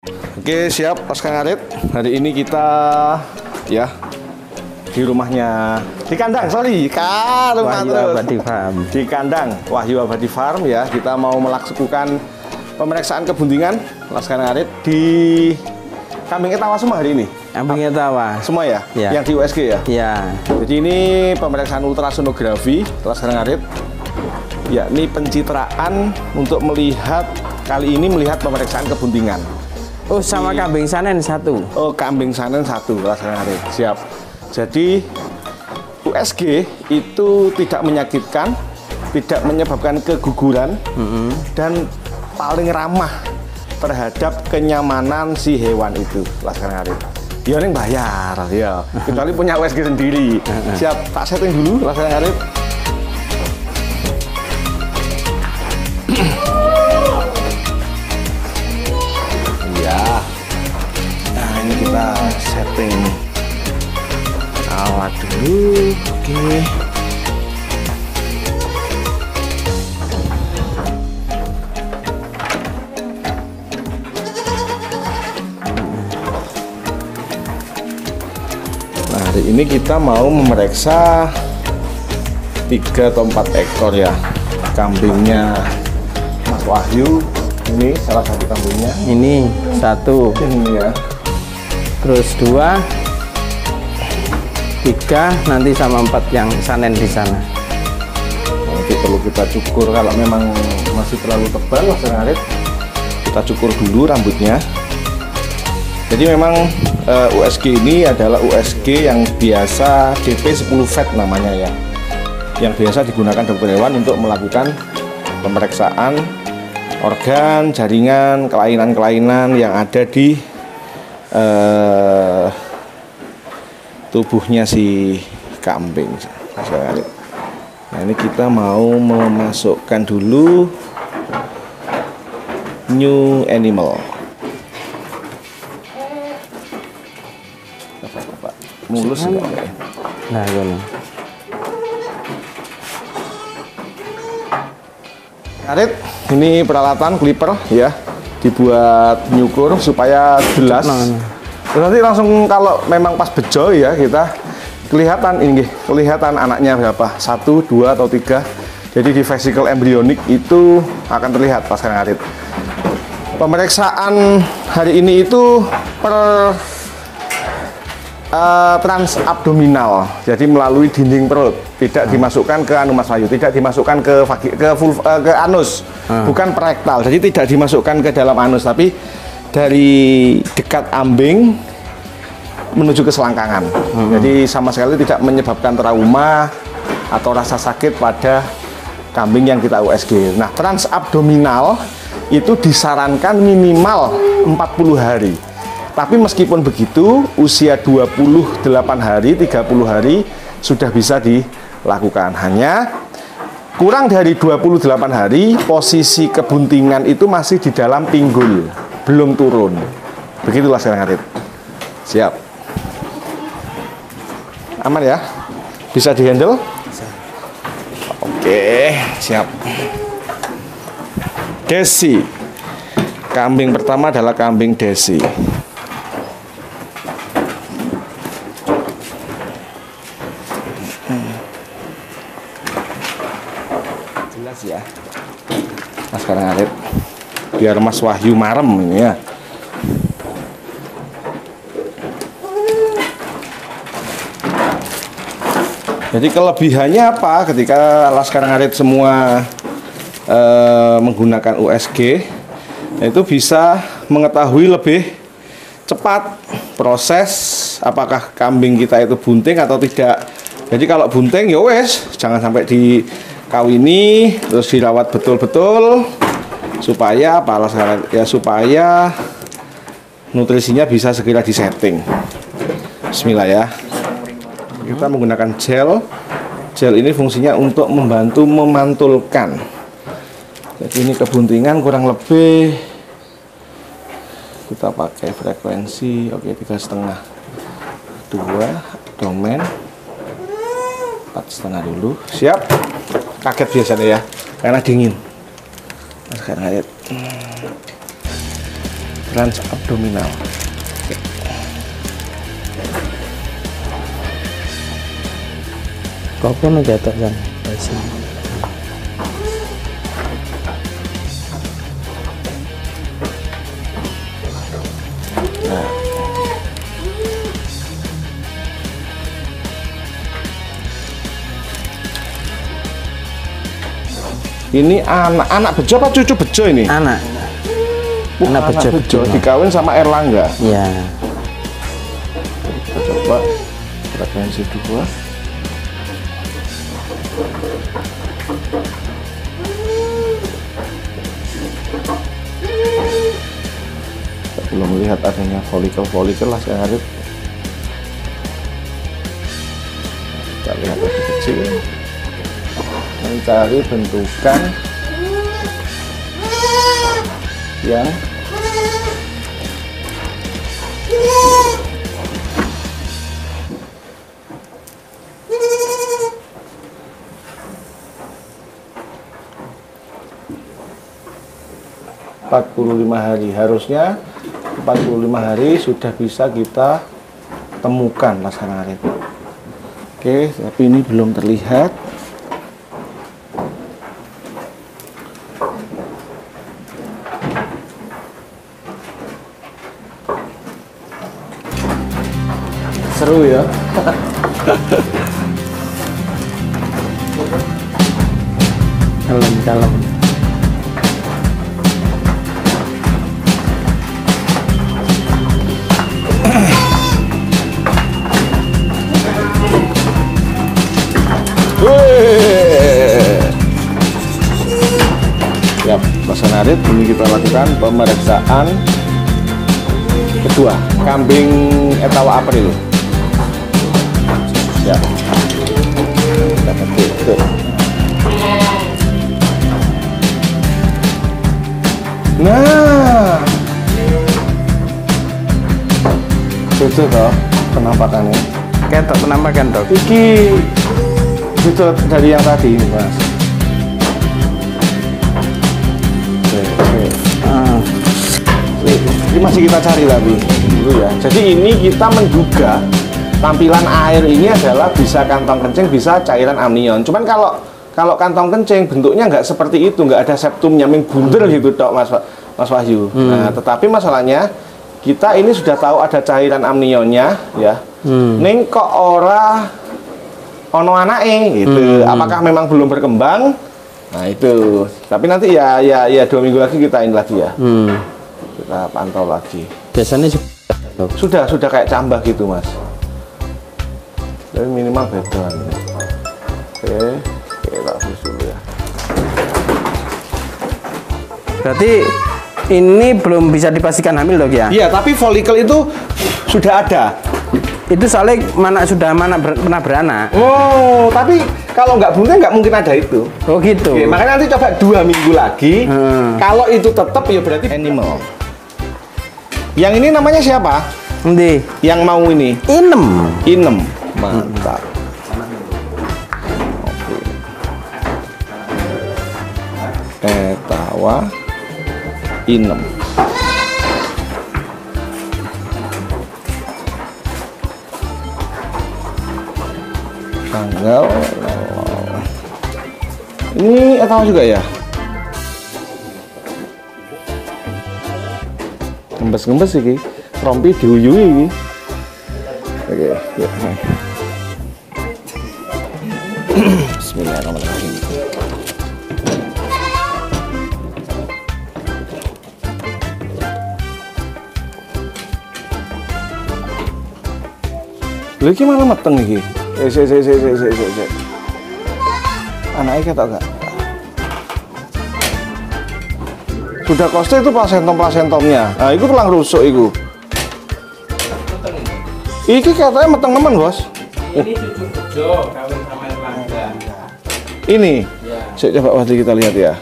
Oke, siap Mas Kang Arit. Hari ini kita ya di rumahnya di kandang, Wahyu Abadi Farm. Di kandang Wahyu Abadi Farm ya. Kita mau melakukan pemeriksaan kebuntingan Mas Kang Arit di kambing etawa semua hari ini. Kambing etawa Semua ya? Ya. Yang di USG ya? Ya. Jadi ini pemeriksaan ultrasonografi Mas Kang Arit. Yakni pencitraan untuk melihat kali ini melihat pemeriksaan kebuntingan. Oh, sama kambing sanen satu. Oh, kambing sanen satu, hari. Siap. Jadi USG itu tidak menyakitkan, tidak menyebabkan keguguran, dan paling ramah terhadap kenyamanan si hewan itu, hari. Ya ini bayar, ya. Kecuali punya USG sendiri. Siap, tak setting dulu, hari. Ini kita setting alat dulu. Oke. Nah, hari ini kita mau memeriksa 3 atau 4 ekor ya kambingnya Mas Wahyu. Ini salah satu kambingnya. Ini satu. Ini ya. Terus 2, 3, nanti sama 4 yang sanen di sana. Nanti perlu kita cukur kalau memang masih terlalu tebal, Mas Arit. Kita cukur dulu rambutnya. Jadi memang USG ini adalah USG yang biasa DP10 vet namanya ya. Yang biasa digunakan dokter hewan untuk melakukan pemeriksaan organ, jaringan, kelainan-kelainan yang ada di tubuhnya si kambing. Nah, ini kita mau memasukkan dulu new animal. Pak, mulus enggak ya? Nah, ini. Arit, ini peralatan clipper ya. Dibuat nyukur supaya jelas. Nanti langsung kalau memang pas bejo ya kita kelihatan ini, kelihatan anaknya berapa, 1, 2 atau 3. Jadi di vesicle embryonik itu akan terlihat pas Kang Arit. Pemeriksaan hari ini itu per transabdominal, jadi melalui dinding perut, tidak dimasukkan ke anu Mas Wahyu, tidak dimasukkan ke anus, bukan perektal, jadi tidak dimasukkan ke dalam anus, tapi dari dekat ambing menuju ke selangkangan. Jadi sama sekali tidak menyebabkan trauma atau rasa sakit pada kambing yang kita USG. Nah, transabdominal itu disarankan minimal 40 hari. Tapi meskipun begitu, usia 28 hari, 30 hari sudah bisa dilakukan. Hanya kurang dari 28 hari, posisi kebuntingan itu masih di dalam pinggul, belum turun. Begitulah sekarang Arit. Siap. Aman ya? Bisa dihandle? Oke, siap. Desi. Kambing pertama adalah kambing Desi. Jelas ya. Nah, sekarang Arit, biar Mas Wahyu marem ini ya. Jadi kelebihannya apa ketika Laskar Ngarit semua menggunakan USG, itu bisa mengetahui lebih cepat proses apakah kambing kita itu bunting atau tidak. Jadi kalau bunting ya wes, jangan sampai dikawini, terus dirawat betul-betul supaya apa Laskar ya, supaya nutrisinya bisa segera disetting. Bismillah ya. Kita menggunakan gel. Gel ini fungsinya untuk membantu memantulkan. Jadi ini kebuntingan kurang lebih kita pakai frekuensi oke 3,5, 2 domain 4,5 dulu. Siap. Kaget biasanya ya, karena dingin. Nah, sekarang lihat. branch abdominal. Kok pun jatuh kan? Ini anak bejo apa cucu bejo ini? Anak. Anak bejo. Dikawin sama Erlangga. Iya. Kita coba frekuensi 2. Kita belum melihat adanya folikel lah saya harap. Kita lihat lebih kecil. Mencari bentukan yang hari. Harusnya 45 hari sudah bisa kita temukan Mas Arif. Oke, tapi ini belum terlihat. Seru ya. Dalam. Ya, Mas Narit, ini kita lakukan pemeriksaan kedua kambing Etawa April. Ya, kita ketik tuh. Nah, itu toh penampakannya. Ketok penampakan dok. Iki itu dari yang tadi ini Mas. Ini masih kita cari tapi dulu ya. Jadi ini kita menduga tampilan air ini adalah bisa kantong kencing, bisa cairan amnion. Cuman kalau kantong kencing bentuknya nggak seperti itu, nggak ada septumnya, bunder gitu dok Mas Wahyu. Nah, tetapi masalahnya kita ini sudah tahu ada cairan amnionnya ya. Ning kok ora ono anake gitu. Apakah memang belum berkembang? Nah itu. Tapi nanti ya 2 minggu lagi kita ini lagi ya. Kita pantau lagi. Biasanya sudah kayak cambah gitu Mas. Tapi minimal beda. Oke, tak dulu ya. Berarti ini belum bisa dipastikan hamil dok ya? Iya, tapi folikel itu sudah ada. Itu soalnya pernah beranak. Oh, tapi kalau nggak bunga nggak mungkin ada itu. Oh gitu. Oke, makanya nanti coba 2 minggu lagi. Kalau itu tetap ya berarti animal. Yang ini namanya siapa? Nanti. Yang mau ini? Inem. Mantap. Oke. Etawa Inem. Tanggal. Ini Etawa juga ya? Gembes-gembes iki, rompi diuyui iki. Oke, ya. Bismillahirrahmanirrahim. Lha iki malah meteng iki. Sik. Anaknya ketok gak? Sudah koste itu plasentomnya. Nah, itu tulang rusuk itu. Iki katanya meteng temen bos. Ini cucu bejo kawin sama Erlangga. Ini. Ya. Coba waktu kita lihat ya.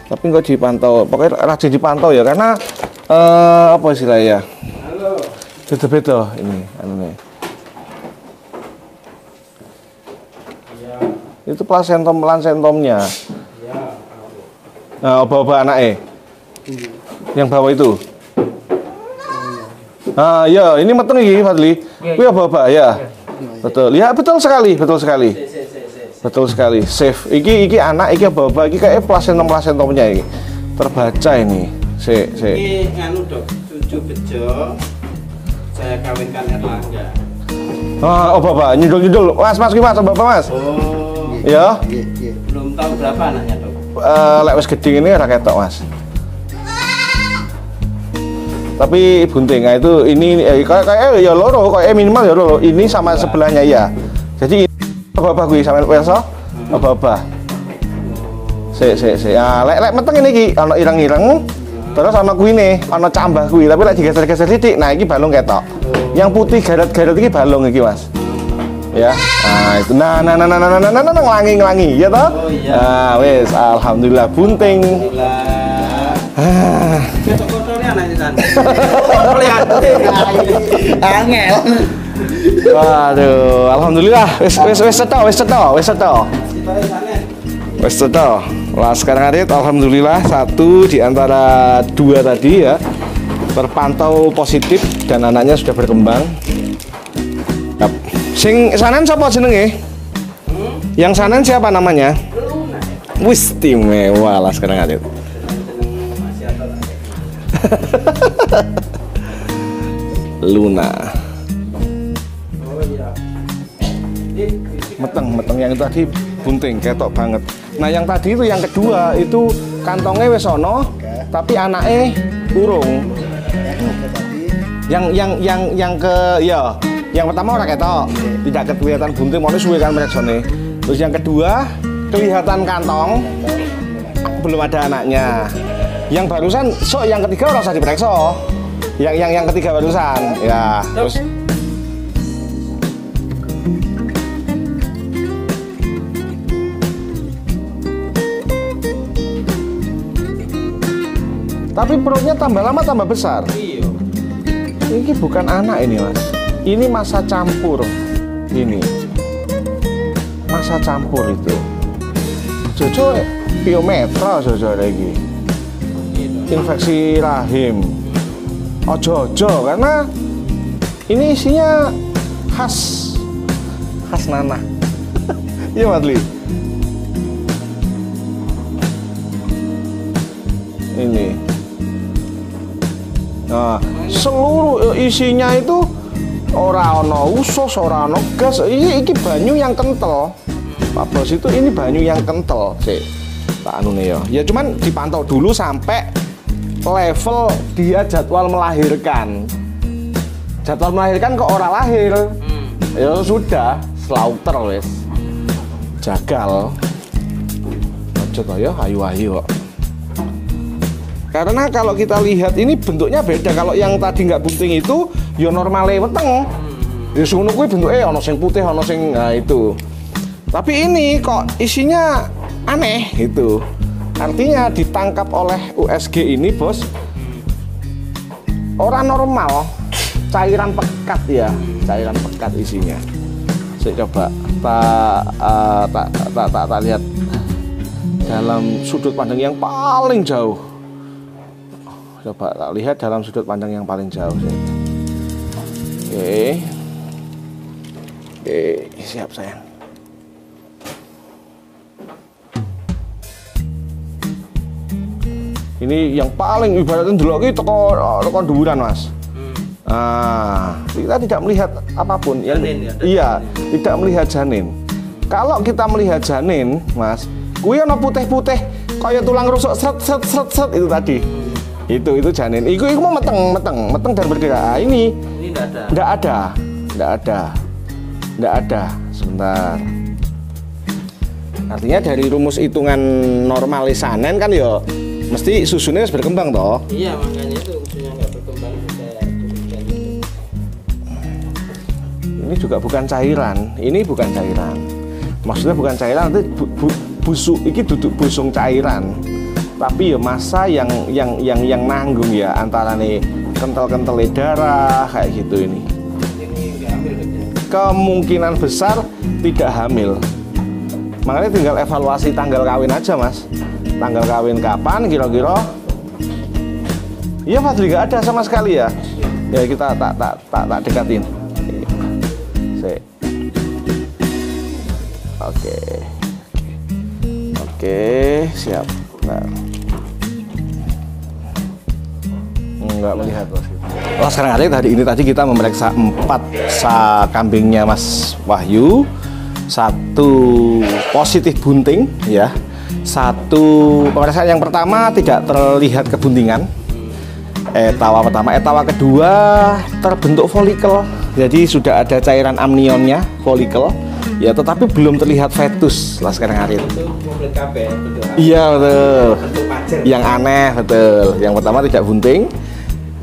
Tapi kok dipantau, pokoknya rajin dipantau ya karena apa istilahnya? Halo. Beda-beda ini anunya. Ya. Itu plasentomnya. Ya. Nah, oba-oba anaknya. Yang bawah itu. Ah, ya, ini meteng iki, Fadli. Kuwi apa ya? Betul. Ya, betul sekali, betul sekali. Betul sekali. Safe. Iki anak, iki apa? Iki kayak plasentom-plasentomnya iki. Terbaca ini. Ini nganu dok, 7 bejo. Saya kawinkan Erlangga. Oh, Bapak, nyundul-nyundul. Mas, kuwi Mas, Bapak, Mas. Oh. Ya. Belum tahu berapa anaknya dok. Lek wis gedhe ngene ora ketok, Mas. Tapi bunting, nah itu ini kayak ya loro, kayak minimal ya loro. Ini sama sebelahnya ya. Jadi apa kuwi sampean pirsa? Apa? Sik. Ah, lek meteng ini iki ana ireng-ireng. Terus ana kuwine, ana cambah kuwi, tapi lek digeser-geser sithik, nah iki balung ketok. Yang putih garet-garet iki balung iki, Mas. Ya. Nah, itu nah nglangi ya toh? Oh iya. Nah, wis alhamdulillah bunting. Kotor-kotornya anaknya kan. Lihat. Angel. Waduh, alhamdulillah wis cetok. Lah sekarang Arit, alhamdulillah satu di antara dua tadi ya terpantau positif dan anaknya sudah berkembang. Yap. Sing sanen siapa jenenge? Yang sanen siapa namanya? Wis istimewa lah sekarang Arit. Luna. Oh iya. Meteng yang tadi bunting ketok banget. Nah yang tadi itu yang kedua itu kantongnya wis ono, tapi anaknya urung. Yang ke ya, yang pertama orang ketok, tidak kelihatan bunting, mau suwe kan mereksone. Terus yang kedua kelihatan kantong, belum ada anaknya. Yang barusan, yang ketiga orang usah diperiksa. Yang ketiga barusan, ya. Terus tapi perutnya tambah lama tambah besar. Iya. Ini bukan anak ini, Mas. Ini masa campur. Ini masa campur itu. Jojo piometra Jojo lagi. Infeksi rahim. Ojo karena ini isinya khas nanah. Iya, Madli. Ini. Nah, seluruh isinya itu ora ono usus, ora ono gas. Iki banyu yang kental. Pak Bos itu ini banyu yang kental. Sik. Tak anune ya. Ya cuman dipantau dulu sampai level dia jadwal melahirkan. Jadwal melahirkan kok ora lahir. Ya sudah, slaughter wes. Jagal. Aja to ya, ayu-ayu kok. Karena kalau kita lihat ini bentuknya beda. Kalau yang tadi nggak bunting itu, ya normalnya weteng. Ya ngono kuwi bentuke ana sing putih, ana sing nah itu. Tapi ini kok isinya aneh gitu. Artinya ditangkap oleh USG ini, Bos. Orang normal, cairan pekat ya, cairan pekat isinya. Saya coba tak lihat dalam sudut pandang yang paling jauh. Coba tak lihat dalam sudut pandang yang paling jauh. Oke, siap sayang. Ini yang paling ibaratnya dulu lagi toko dhuwuran, Mas. Nah, kita tidak melihat apapun. Janin, ya, iya, tidak melihat janin. Kalau kita melihat janin, Mas, kuwi ana putih-putih kayak tulang rusuk seret itu tadi. Itu janin. Iku mau meteng dan bergerak. Nah, ini enggak ada. Sebentar. Artinya dari rumus hitungan normalisanen kan ya mesti susunya harus berkembang toh. Iya, makanya itu susunya nggak berkembang bisa demikian itu. Ini juga bukan cairan. Ini bukan cairan. Maksudnya bukan cairan, nanti busuk. Iki duduk busung cairan. Tapi ya masa yang nanggung ya antara nih kental-kental darah kayak gitu ini. Ini nggak hamil ya? Kemungkinan besar tidak hamil. Makanya tinggal evaluasi tanggal kawin aja, Mas. Tanggal kawin kapan kira-kira? Iya Fadli, nggak ada sama sekali ya. Ya kita tak dekatin. Sik. Oke, siap. Nah. Enggak melihat Mas. Oh, sekarang hari ini kita memeriksa 4 kambingnya Mas Wahyu. 1 positif bunting ya. 1 pemeriksaan yang pertama tidak terlihat kebuntingan. Etawa pertama, etawa kedua terbentuk folikel. Jadi sudah ada cairan amnionnya, folikel. Ya, tetapi belum terlihat fetus lah sekarang hari ini. Itu komplit KB, iya betul. bentuk pajer. Yang aneh betul. Yang pertama tidak bunting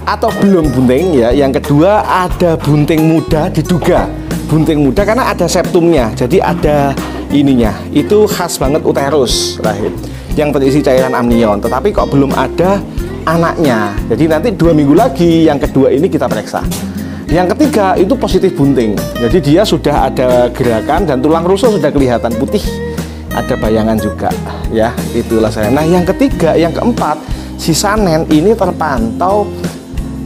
atau belum bunting ya. Yang kedua ada bunting muda, diduga bunting muda karena ada septumnya. Jadi ada ininya. Itu khas banget uterus rahim yang terisi cairan amnion. Tetapi kok belum ada anaknya. Jadi nanti 2 minggu lagi yang kedua ini kita periksa. Yang ketiga itu positif bunting. Jadi dia sudah ada gerakan dan tulang rusuk sudah kelihatan putih. Ada bayangan juga ya. Itulah saya. Nah, yang ketiga, yang keempat, si Sanen ini terpantau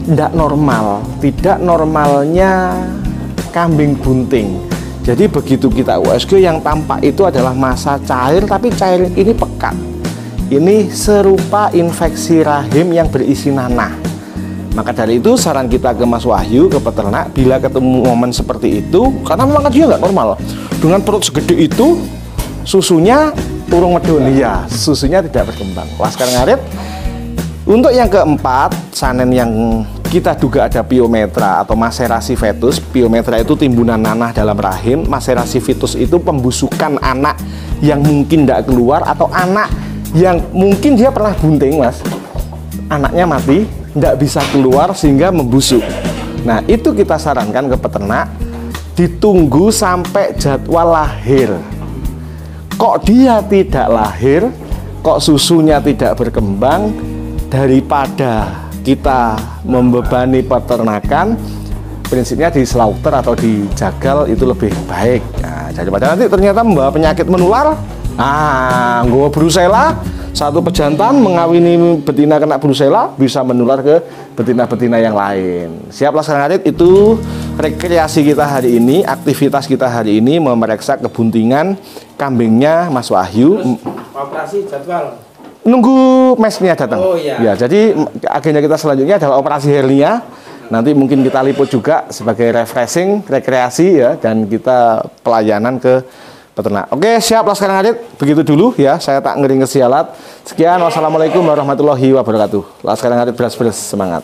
tidak normal. Tidak normalnya kambing bunting. Jadi begitu kita USG yang tampak itu adalah massa cair, tapi cair ini pekat. Ini serupa infeksi rahim yang berisi nanah. Maka dari itu saran kita ke Mas Wahyu, ke peternak, bila ketemu momen seperti itu, karena memang dia nggak normal. Dengan perut segede itu, susunya turun medun, ya, susunya tidak berkembang. Wah, sekarang ngarit. Untuk yang keempat, Sanen yang kita duga ada piometra atau maserasi fetus. Piometra itu timbunan nanah dalam rahim. Maserasi fetus itu pembusukan anak yang mungkin tidak keluar atau anak yang mungkin dia pernah bunting, Mas. Anaknya mati, tidak bisa keluar sehingga membusuk. Nah, itu kita sarankan ke peternak ditunggu sampai jadwal lahir. Kok dia tidak lahir, kok susunya tidak berkembang, daripada kita membebani peternakan, prinsipnya di slaughter atau dijagal itu lebih baik. Nah, daripada nanti ternyata membawa penyakit menular. Nah, gue brusela, satu pejantan mengawini betina kena brusela bisa menular ke betina-betina yang lain. Siap laksana ngarit. Itu rekreasi kita hari ini, aktivitas kita hari ini memeriksa kebuntingan kambingnya Mas Wahyu. Terus, operasi jadwal Nunggu mesnya datang. Oh, iya. Ya, jadi agenda kita selanjutnya adalah operasi hernia. Nanti mungkin kita liput juga sebagai refreshing, rekreasi ya, dan kita pelayanan ke peternak. Oke, siap laksana ngarit. Begitu dulu ya, saya tak ngering kesialat. Sekian, wassalamualaikum warahmatullahi wabarakatuh. Laskar ngarit beras-beras, semangat.